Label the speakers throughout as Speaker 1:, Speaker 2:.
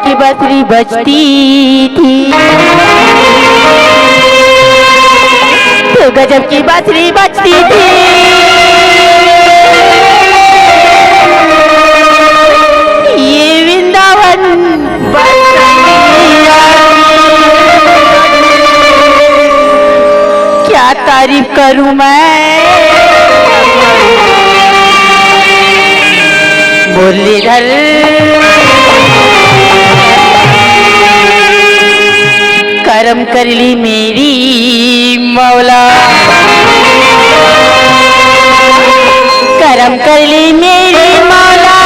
Speaker 1: की बांसुरी बजती थी, तो गजब की बांसुरी बजती थी। ये वृंदावन क्या तारीफ करूं मैं, मुरलीधर करम कर ली मेरी मौला, करम कर ली मेरी मौला।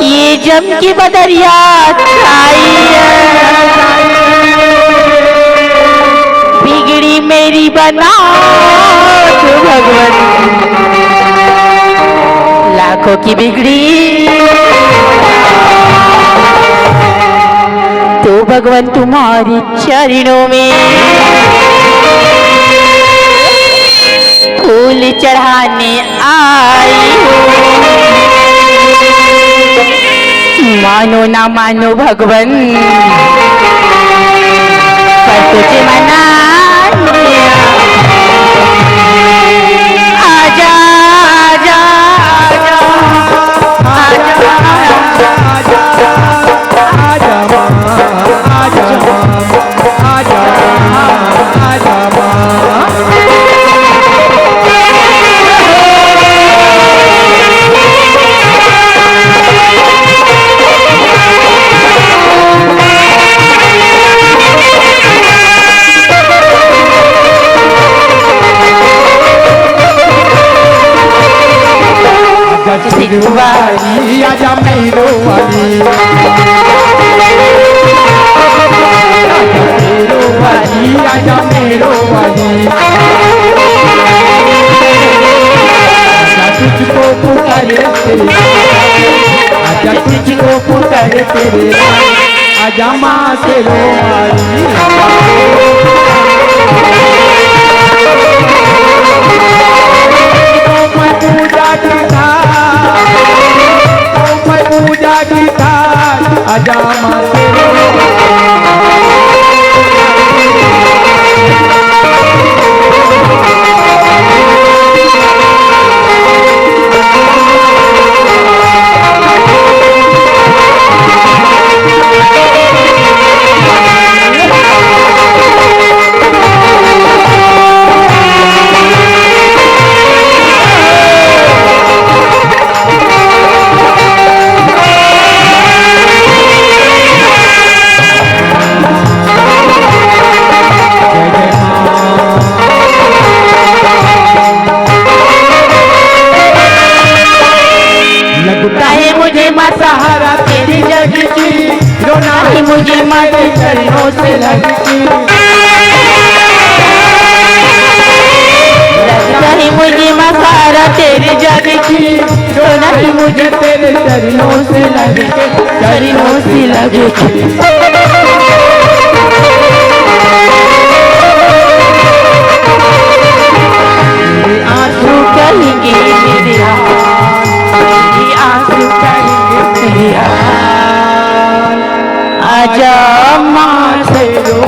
Speaker 1: ये जम की बदरिया छाई बिगड़ी मेरी बना तो भगवान, लाखों की बिगड़ी तो भगवान तुम्हारी चरणों में फूल चढ़ाने आई हूँ। मानो ना मानो भगवान पर तुझे मना लिया। आजा आजा आजा
Speaker 2: वाली आजा मेरो वाली, मेरो वाली आजा मेरो वाली, आजा तुझको पुकारे तेरे, आजा तुझको पुकारे तेरे, आजा माँ तेरो वाली। पूजा की थाल आजा माँ तेरे, सहारा तेरी जग की, रोना ही मुझे मेरे चरणों से लगती, लगता ही मुझे सहारा तेरी जग की, रोना ही मुझे तेरे चरणों से लगती, चरणों से लगती। मेरे आंसू कहेंगे मेरे आंसू कहेंगे, आजा माँ तेरो